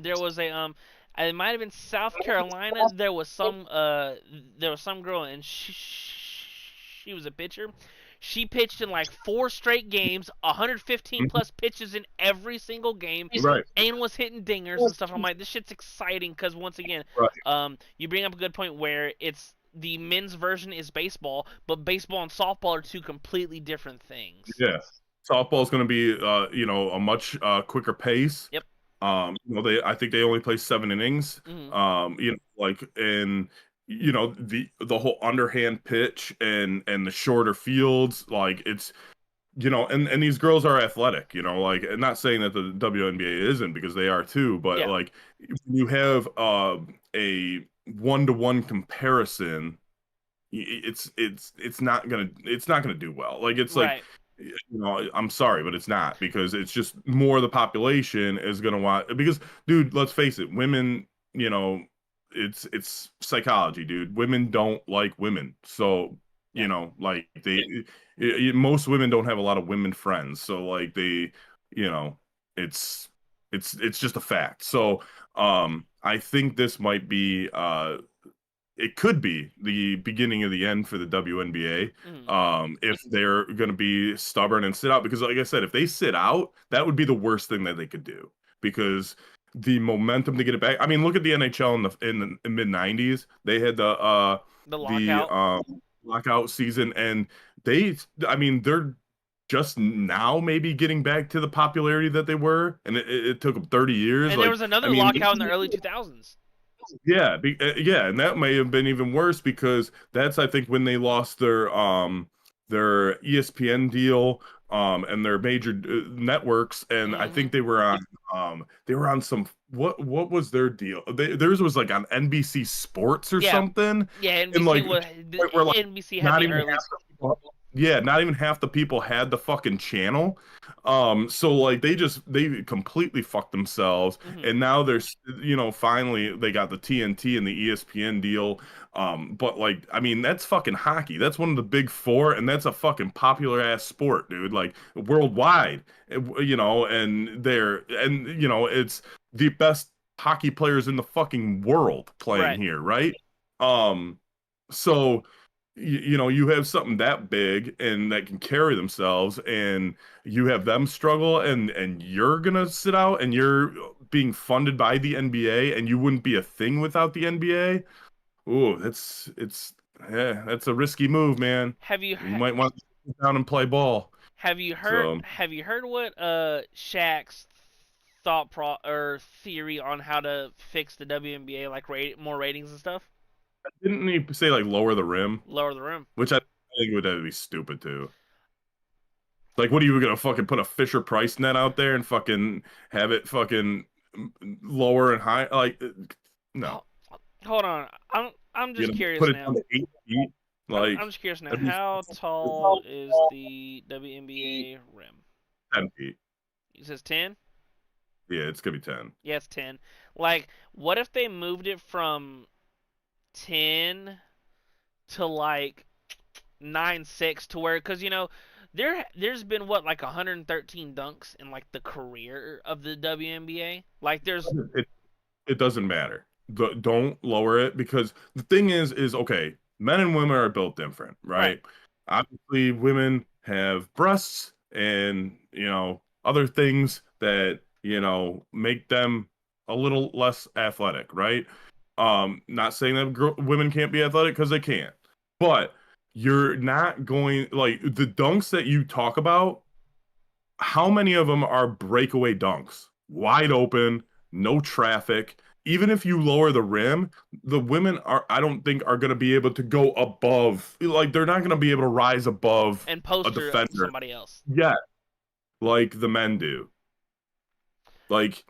There was it might have been South Carolina. There was some girl, and she was a pitcher. She pitched in like four straight games, 115 plus pitches in every single game, right, and was hitting dingers and stuff. I'm like, this shit's exciting because once again, right, you bring up a good point where it's the men's version is baseball, but baseball and softball are two completely different things. yeah. Softball is going to be, a much quicker pace. Yep. I think they only play 7 innings. Hmm. Like and the whole underhand pitch and the shorter fields, like it's and these girls are athletic, like and not saying that the WNBA isn't because they are too, but Yeah. like you have a one-to-one comparison, it's not gonna do well. Like it's like Right. I'm sorry, but it's not because it's just more of the population is gonna want because dude, let's face it, women, it's psychology, dude. Women don't like women. So, Yeah. like most women don't have a lot of women friends. So like you know, it's it's just a fact. So, I think this might be it could be the beginning of the end for the Hmm. WNBA if they're going to be stubborn and sit out. Because, like I said, if they sit out, that would be the worst thing that they could do because the momentum to get it back. I mean, look at the NHL in the mid '90s. They had The the lockout. lockout season, and I mean, they're just now maybe getting back to the popularity that they were, and it took them 30 years. And there Like, was I another mean, lockout in the early 2000s. yeah, yeah, and that may have been even worse because that's I think when they lost their ESPN deal and their major networks, and I Hmm. think they were on some what was their deal? Theirs was like on NBC Sports or Yeah. something, Yeah. and NBC like was where like NBC had not the even early. half the people, yeah, not even half the people had the fucking channel. So like they completely fucked themselves, Hmm. and now there's finally they got the TNT and the ESPN deal. But like I mean that's fucking hockey. That's one of the big four, and that's a fucking popular ass sport, dude. Like worldwide, and it's the best hockey players in the fucking world playing Right. here, right? Um, so you have something that big and that can carry themselves, and you have them struggle, and you're gonna sit out, and you're being funded by the NBA, and you wouldn't be a thing without the NBA. Ooh, yeah, that's a risky move, man. Have you You might want to sit down and play ball. So have you heard what Shaq's theory on how to fix the WNBA, like more ratings and stuff? didn't he say like lower the rim, Lower the rim. which I think would be stupid too. Like, what are you gonna fucking put a Fisher Price net out there and fucking have it fucking lower and high? Like, no, Ho- Hold on. I'm you just know, curious put it down now. to 8 feet. I'm Like, just curious now. that'd be How tall is the WNBA rim? 10 feet. It says 10. Yeah, it's gonna be 10. Yeah, it's 10. Like, what if they moved it from 10 to like 9-6 to where, because there's been what, like 113 dunks in like the career of the WNBA. Like there's It it doesn't matter. Don't lower it because the thing is okay, men and women are built different, right. right? Obviously, women have breasts and, other things that, make them a little less athletic, right? Not saying that women can't be athletic because they can't, but you're not going like the dunks that you talk about, how many of them are breakaway dunks? Wide open, no traffic. Even if you lower the rim, the women I don't think are going to be able to go above, like they're not going to be able to rise above And a poster defender somebody else. yet, like the men do. Like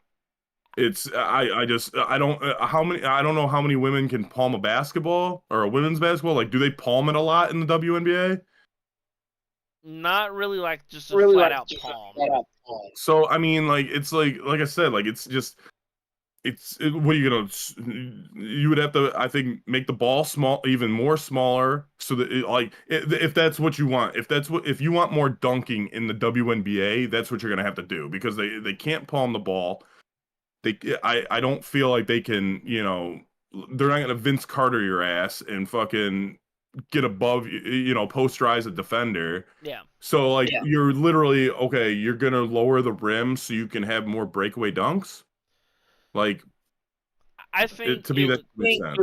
I just, I don't, I don't know how many women can palm a basketball or a women's basketball. Like, do they palm it a lot in the WNBA? Not really like just a flat out palm. So, I mean, like, it's like I said, like, it's just, what are you gonna? You would have to, I think, make the ball small, even more smaller, so that if that's what you want, if you want more dunking in the WNBA, that's what you're gonna have to do because they can't palm the ball. I don't feel like they can, they're not gonna Vince Carter your ass and fucking get above, posterize a defender. Yeah. So like you're literally okay, you're gonna lower the rim so you can have more breakaway dunks. Like I think to it me that was, makes sense.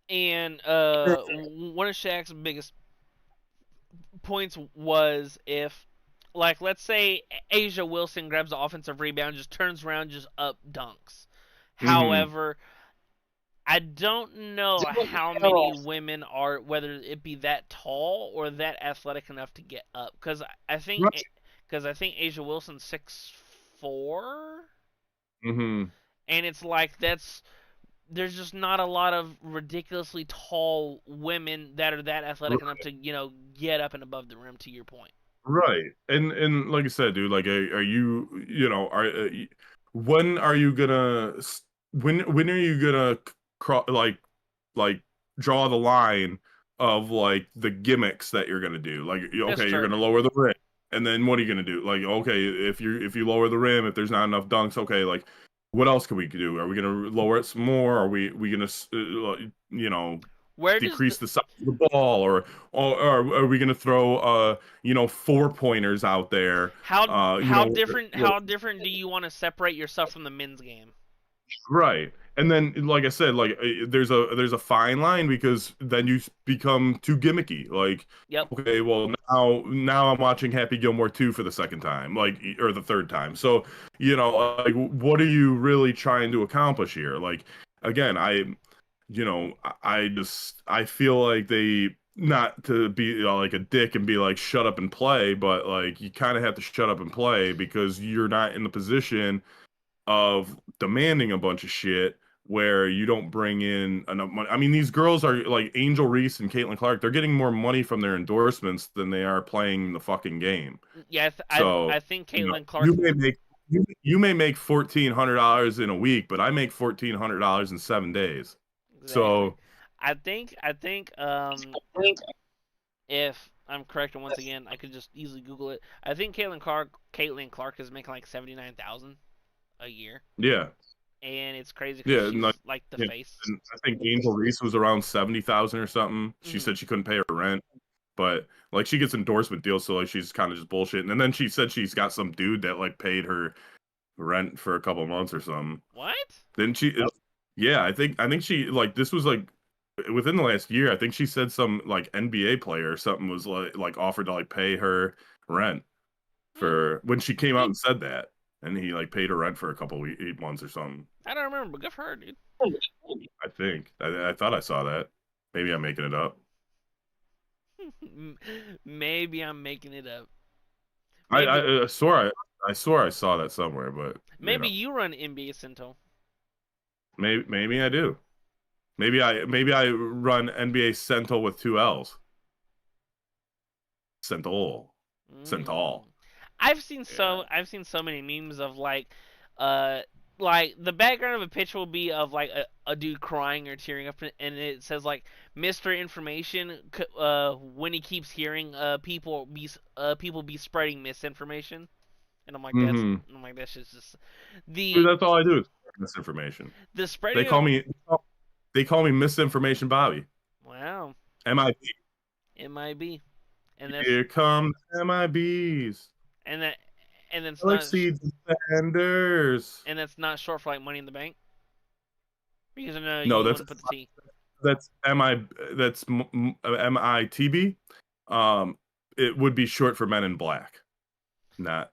and one of Shaq's biggest points was if, like, let's say Asia Wilson grabs the offensive rebound, just turns around, just up dunks. Hmm. However, I don't know how many women are, whether it be that tall or that athletic enough to get up, Right. because I think Asia Wilson's 6'4", Hmm. and it's like there's just not a lot of ridiculously tall women that are that athletic enough to get up and above the rim. To your point. Right. And like I said, dude, like are you, when are you gonna when are you gonna like draw the line of like the gimmicks that you're gonna do? Like That's okay, you're true. gonna lower the rim. And then what are you gonna do? Like okay, if you lower the rim, if there's not enough dunks, okay, like what else can we do? Are we gonna lower it some more? Are we gonna Where does decrease the size of the ball or are we going to throw 4 pointers out there how different do you want to separate yourself from the men's game? right. And then like I said, like there's a fine line because then you become too gimmicky, like Yep. okay, well now I'm watching Happy Gilmore 2 for the second time, like, or the third time. So like what are you really trying to accomplish here? Like again, I feel like they, not to be like a dick and be like shut up and play, but like you kind of have to shut up and play because you're not in the position of demanding a bunch of shit where you don't bring in enough money. I mean, these girls are like Angel Reese and Caitlin Clark. They're getting more money from their endorsements than they are playing the fucking game. Yeah, So, I think Caitlin you Clark. may make you may make $1,400 in a week, but I make $1,400 in 7 days. Exactly. So I think if I'm correct, and once again, I could just easily Google it. I think Caitlin Clark is making like 79,000 a year, yeah, and it's crazy because yeah, she's like the yeah. face. And I think Angel Reese was around 70,000 or something. She Hmm. said she couldn't pay her rent, but like she gets endorsement deals, so like she's kind of just bullshitting. And then she said she's got some dude that like paid her rent for a couple of months or something. What? Didn't she? Yeah, I think she like this was like within the last year. I think she said some like NBA player or something was like offered to like pay her rent Hmm. for when she came out and said that, and he like paid her rent for a couple 8 months or something. I don't remember, but good for her, dude. I think I thought I saw that. Maybe I'm making it up. Maybe I'm making it up. I Maybe I, I swore I swore I saw that somewhere, but maybe you run NBA Central. maybe I do. Maybe I run NBA Sentinel with two L's. Sentinel. Mm. Sentinel. Yeah. I've seen so many memes of uh like the background of a picture will be of like a dude crying or tearing up, and it says like Mr. Information when he keeps hearing people be spreading misinformation, and Mm-hmm. I'm like that's just Dude, the that's all I do is misinformation. the They spreading call of me they call me Misinformation Bobby. wow MIB. MIB, and that's Here come the MIBs. and that and it's not Galaxy Defenders. and that's not short for like Money in the Bank, because I know No, you want to put the T. that's MITB. Um, it would be short for Men in Black, not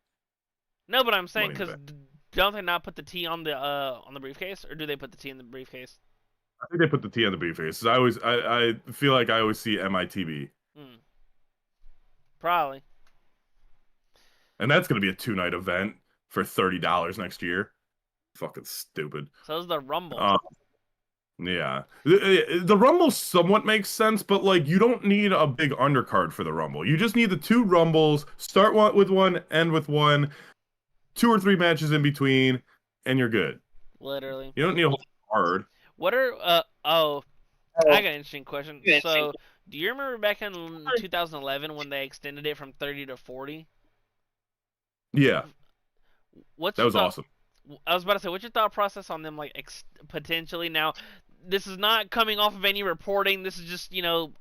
No, but I'm saying Money in the because Bank. don't they not put the T on the briefcase, or do they put the T in the briefcase? I think they put the T on the briefcase. I feel like I always see MITB, Hmm, probably. and that's gonna be a 2 night event for $30 next year. Fucking stupid. So is the Rumble. Uh, yeah, the Rumble somewhat makes sense, but like you don't need a big undercard for the Rumble. You just need the two Rumbles. Start one with one, end with one, 2 or 3 matches in between, and you're good. Literally. You don't need a whole card. What are oh, I got an interesting question. So, do you remember back in 2011 when they extended it from 30 to 40? Yeah, What's that your was thought? awesome. I was about to say, what's your thought process on them like potentially now? This is not coming off of any reporting. This is just No,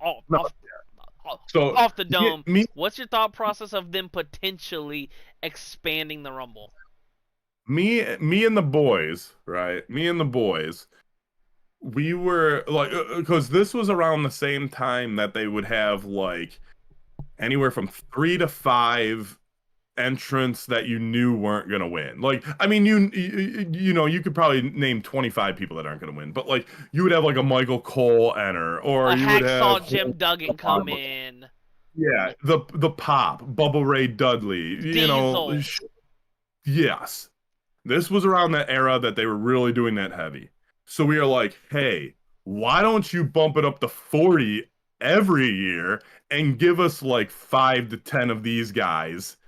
so off the dome. me, What's your thought process of them potentially expanding the Rumble? me and the boys, right? Me and the boys, we were like, because this was around the same time that they would have like anywhere from 3 to 5 entrants that you knew weren't gonna win. Like, I mean, you know, you could probably name 25 people that aren't gonna win, but like, you would have like a Michael Cole enter, or A you would have hacksaw Jim Duggan come in. yeah, the Pop, Bubba Ray Dudley, you know, Diesel. yes. This was around that era that they were really doing that heavy. So we are like, hey, why don't you bump it up to 40 every year and give us like 5 to 10 of these guys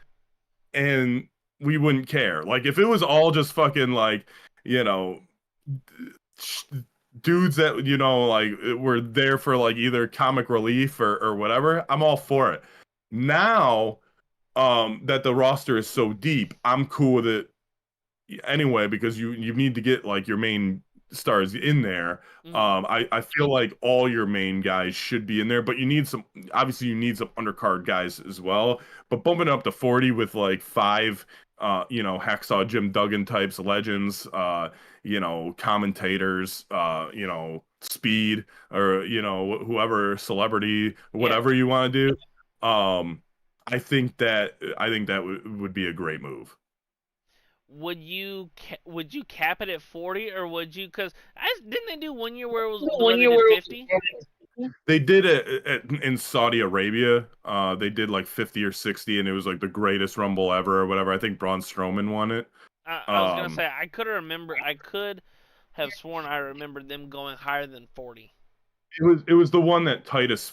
and we wouldn't care. Like if it was all just fucking like, you know, dudes that, you know, like were there for like either comic relief or whatever, I'm all for it. Now, that the roster is so deep, I'm cool with it anyway because you need to get like your main stars in there. Mm. I feel like all your main guys should be in there, but you need some obviously you need some undercard guys as well. But bumping it up to 40 with like 5 you know, Hacksaw Jim Duggan types, legends, you know, commentators, you know, speed or you know, whoever celebrity, Yeah. whatever you want to do. I think that would be a great move. Would you cap it at 40, or would you? Because I didn't they do 1 year where One they year did where 50? They did it in Saudi Arabia. They did like 50 or 60, and it was like the greatest Rumble ever or whatever. I think Braun Strowman won it. I was gonna Um, say I could have sworn I remembered them going higher than 40. it was the one that Titus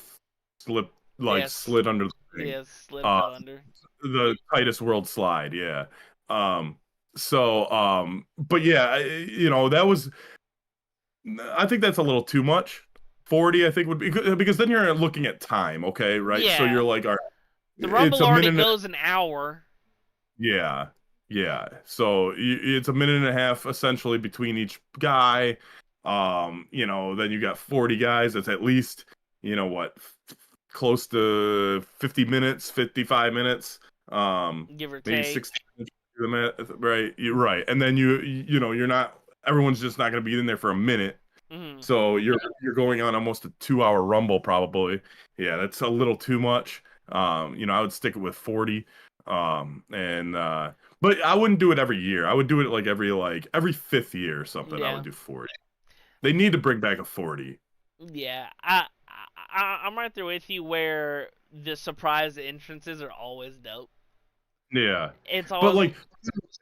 slipped like Yes. slid under the ring. Yes. Slid Uh, fell under. the Titus World Slide, yeah. Um, but yeah, you know that was. I think that's a little too much. 40, I think would be because then you're looking at time, okay, right? So Yeah. you're like, all right, The it's Rumble a already minute. goes an hour. Yeah, yeah. So it's a minute and a half essentially between each guy. You know, then you got 40 guys. That's at least, you know what, close to 50 minutes, 55 minutes. Give or Maybe take. 60 minutes, right? You're right. And then you know, you're not everyone's just not going to be in there for a minute. Hmm. So you're going on almost a 2 hour rumble probably. Yeah, that's a little too much. I would stick it with 40. And but I wouldn't do it every year. I would do it like every fifth year or something. I would Yeah. do 40. They need to bring back a 40. Yeah. I'm right there with you where the surprise entrances are always dope. Yeah. It's But always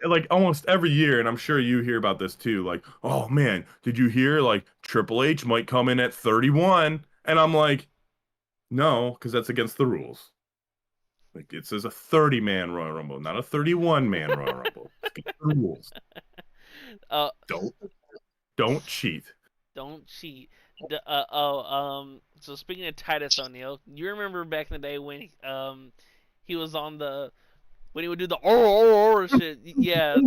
like almost every year, and I'm sure you hear about this too, like, oh man, did you hear like Triple H might come in at 31? And I'm like, no, because that's against the rules. Like it says a 30-man Royal Rumble, not a 31-man Royal Rumble. It's against the rules. uh Don't don't cheat. don't cheat. So speaking of Titus O'Neil, you remember back in the day when he was on the when he would do the or shit. Yeah,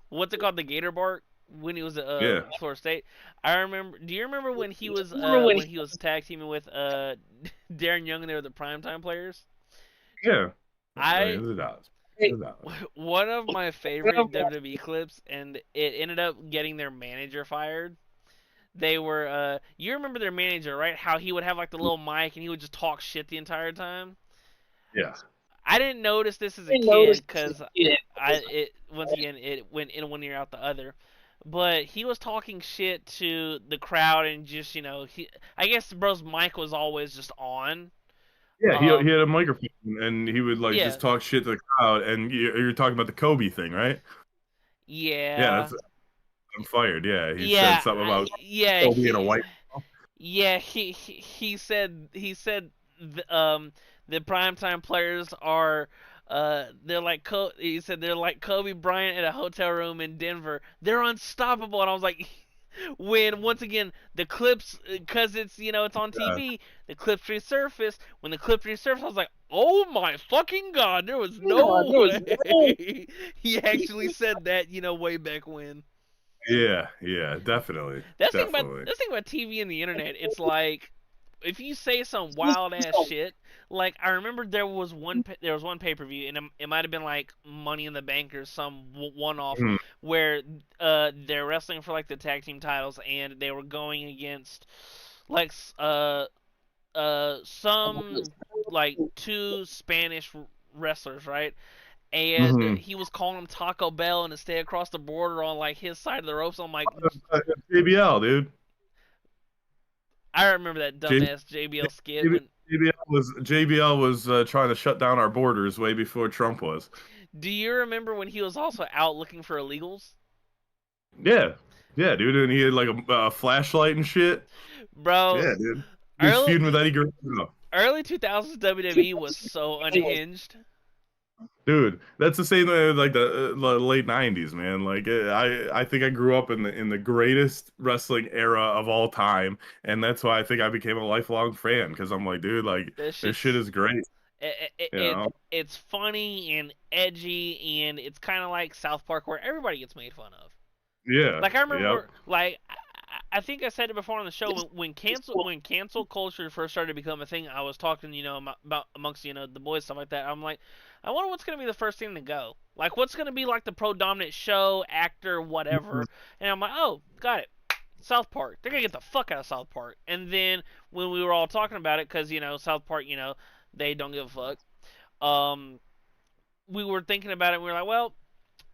what's it called, the Gator Bark, when he was at Yeah. Florida State. I remember. Do you remember when he was tag teaming with Darren Young and they were the primetime players? Yeah. I I mean, it does. It does. One of my favorite WWE clips, and it ended up getting their manager fired. They were you remember their manager, right? How he would have like the little mic and he would just talk shit the entire time. Yeah. I didn't notice this as a kid because it once again it went in one ear out the other. But he was talking shit to the crowd and just I guess bro's mic was always just on. Yeah, he Um, had a microphone and he would like yeah, just talk shit to the crowd. And you're talking about the Kobe thing, right? Yeah, yeah, that's I'm fired. Yeah, he said yeah, something about yeah. Kobe in a white. Yeah, he said the primetime players are he said they're like Kobe Bryant at a hotel room in Denver. They're unstoppable, and I was like, when once again the clips, because it's on Yeah, TV, the clips resurface. When the clips resurface, I was like, oh my fucking god, there was no way he actually said that, way back when. yeah, definitely, definitely. That's the thing about TV and the internet. It's like if you say some wild ass shit. Like I remember there was one pay per view, and it might have been like Money in the Bank or some one off Mhm. where they're wrestling for like the tag team titles, and they were going against like some like two Spanish wrestlers, right? And Mhm. he was calling them Taco Bell and to stay across the border on like his side of the ropes. I'm like, JBL, dude. I remember that J- dumbass JBL skit when. JBL was trying to shut down our borders way before Trump was. Do you remember when he was also out looking for illegals? Yeah, yeah, dude, and he had like a flashlight and shit. Bro, Yeah, dude. He was early feuding with Eddie Guerrero. early 2000s WWE was so unhinged. Dude, that's the same way with like the late '90s, man. Like I think I grew up in the greatest wrestling era of all time, and that's why I think I became a lifelong fan because I'm like, dude, like This this shit shit's is great, you know? it's funny and edgy, and it's kind of like South Park where everybody gets made fun of. Yeah, Like I yep. remember, like I think I said it before on the show when cancel culture first started to become a thing. I was talking, about amongst the boys, stuff like that. I'm like, I wonder what's gonna be the first thing to go. Like what's gonna be like the predominant show, actor, whatever. And I'm like, oh, got it. South Park. They're gonna get the fuck out of South Park. And then when we were all talking about it, because South Park, they don't give a fuck. Um, we were thinking about it. And we were like, well,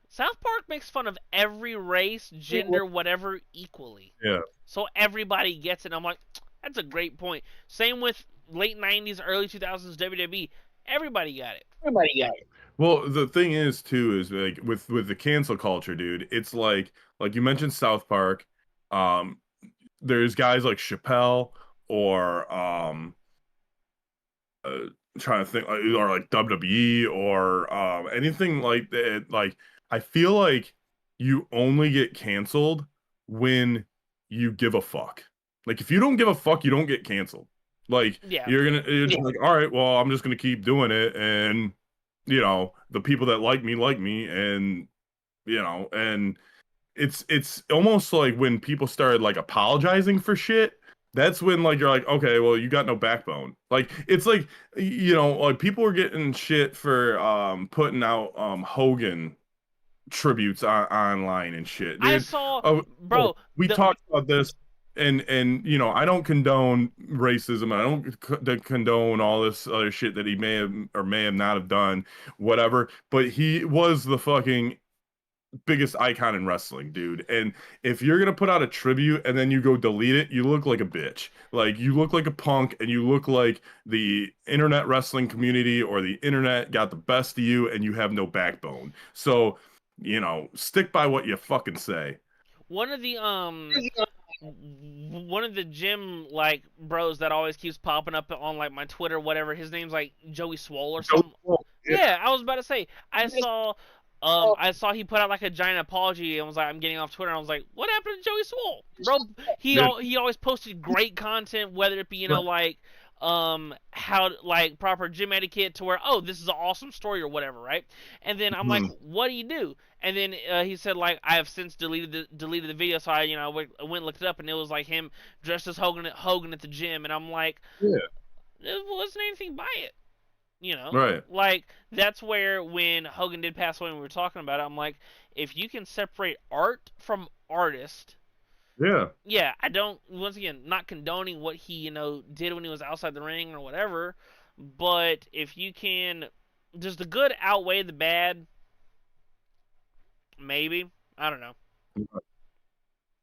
South Park makes fun of every race, gender, whatever equally. Yeah. So everybody gets it. I'm like, that's a great point. Same with late 90s, early 2000s WWE. Everybody got it. Well, the thing is too is like with the cancel culture, dude. It's like you mentioned South Park. Um, there's guys like Chappelle or uh, trying to think or like WWE or anything like that. Like I feel like you only get canceled when you give a fuck. Like if you don't give a fuck, you don't get canceled. Like Yeah. you're just like, all right, well, I'm just gonna keep doing it, and the people that like me, and and it's almost like when people started like apologizing for shit, that's when like you're like, okay, well, you got no backbone. Like it's like like people were getting shit for putting out Hogan tributes online and shit, I dude. saw, Oh, bro, we talked about this, and I don't condone racism. I don't condone all this other shit that he may have or may have not have done, whatever. But he was the fucking biggest icon in wrestling, dude. And if you're gonna put out a tribute and then you go delete it, you look like a bitch. Like you look like a punk, and you look like the internet wrestling community or the internet got the best of you, and you have no backbone. So, stick by what you fucking say. one of the one of the gym like bros that always keeps popping up on like my Twitter, whatever. His name's like Joey Swole or something. Yeah, Yeah, I was about to say. I saw he put out like a giant apology and was like, "I'm getting off Twitter." And I was like, "What happened to Joey Swole, bro?" yeah, He always posted great content, whether it be like how like proper gym etiquette to where, oh, this is an awesome story or whatever, right? And then I'm like, mhm, "What do you do?" And then he said like, "I have since deleted the video." So I went and looked it up, and it was like him dressed as Hogan at the gym, and I'm like, yeah, there wasn't anything by it. right, Like that's where when Hogan did pass away and we were talking about it, I'm like, if you can separate art from artist, yeah, yeah, I don't, once again, not condoning what he, did when he was outside the ring or whatever, but if you can, does the good outweigh the bad? Maybe. I don't know.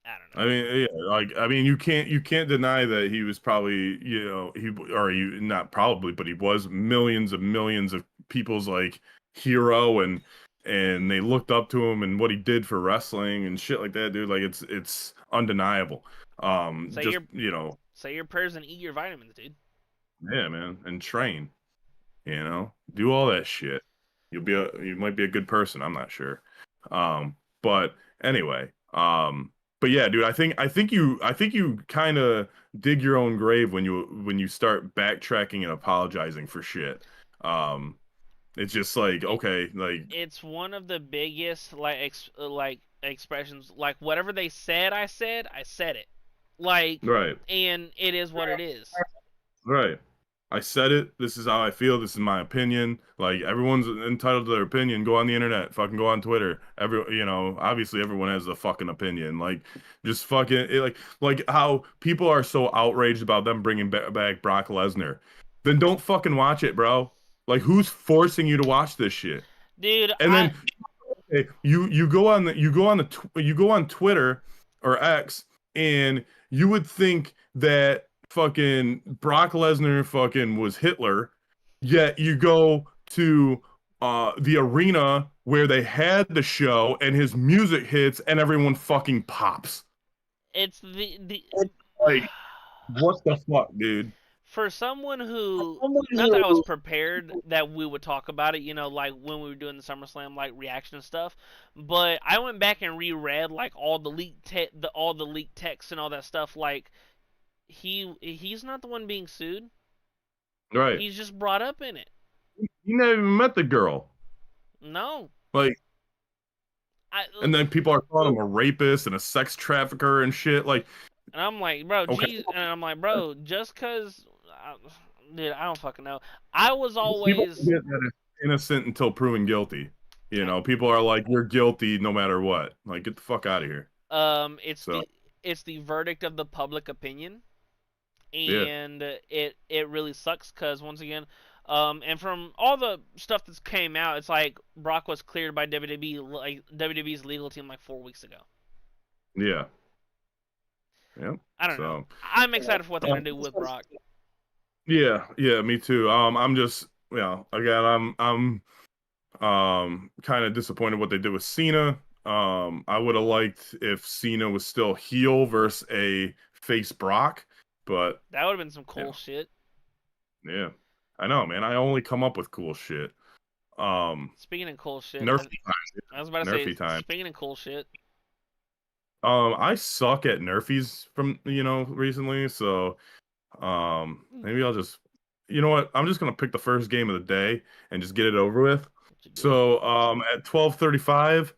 I don't I know. mean, yeah, like I mean, you can't deny that he was probably, not probably, but he was millions and millions of people's like hero, and they looked up to him and what he did for wrestling and shit like that, dude. Like it's undeniable. Say Just your say your prayers and eat your vitamins, dude. yeah, man, and train. Do all that shit. You might be a good person. I'm not sure. But anyway, but yeah, dude, I think you kind of dig your own grave when you start backtracking and apologizing for shit. Um, it's just like, It okay, like, it's one of the biggest like expressions. Like whatever they said, I said it. Like, right. and it is what it is. Right. I said it. This is how I feel. This is my opinion. Like everyone's entitled to their opinion. Go on the internet. Fucking go on Twitter. Obviously everyone has a fucking opinion. Like just fucking like how people are so outraged about them bringing back Brock Lesnar. Then don't fucking watch it, bro. Like who's forcing you to watch this shit? Dude, And then okay, you go on Twitter or X, and you would think that fucking Brock Lesnar fucking was Hitler, yet you go to the arena where they had the show and his music hits and everyone fucking pops. it's the Like, what the fuck, dude? for someone who, not that I was prepared that we would talk about it, like when we were doing the SummerSlam like reaction stuff, but I went back and reread like all the leaked texts and all that stuff. Like he's not the one being sued. Right. He's just brought up in it. You never even met the girl. No, Like, I and then people are calling him a rapist and a sex trafficker and shit. Like, and I'm like, bro, okay. geez, and I'm like, bro, just cause, dude, I don't fucking know. I was People always, forget that it's innocent until proven guilty. I, People are like, you're guilty no matter what. Like, get the fuck out of here. it's So, the verdict of the public opinion, yeah, and it really sucks because once again, and from all the stuff that's came out, it's like Brock was cleared by WWE, like WWE's legal team, like 4 weeks ago. yeah, yeah. I don't know. So, I'm excited for what they're um, gonna do with Brock. yeah, yeah, me too. I'm just, again, I'm kind of disappointed what they did with Cena. I would have liked if Cena was still heel versus a face Brock, but That would have been some yeah, cool shit. yeah. I know, man. I only come up with cool shit. Um, Speaking of cool shit, Nerfy time, I was about to say, Nerfy time. speaking of cool shit, I suck at Nerfies from, recently, so maybe I'll just you know what? I'm just gonna pick the first game of the day and just get it over with. what you do? So at 12:35,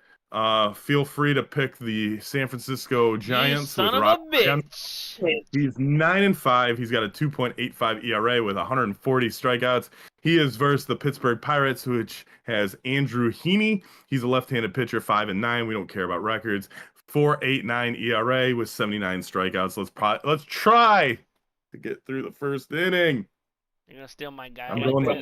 Feel free to pick the San Francisco You Giants with son of a Rod. bitch. He's 9-5. He's got a 2.85 ERA with 140 strikeouts. He is versus the Pittsburgh Pirates, which has Andrew Heaney. He's a left-handed pitcher, 5-9. We don't care about records. 4.89 ERA with 79 strikeouts. Let's try to get through the first inning. You're gonna steal my guy I'm like going that. to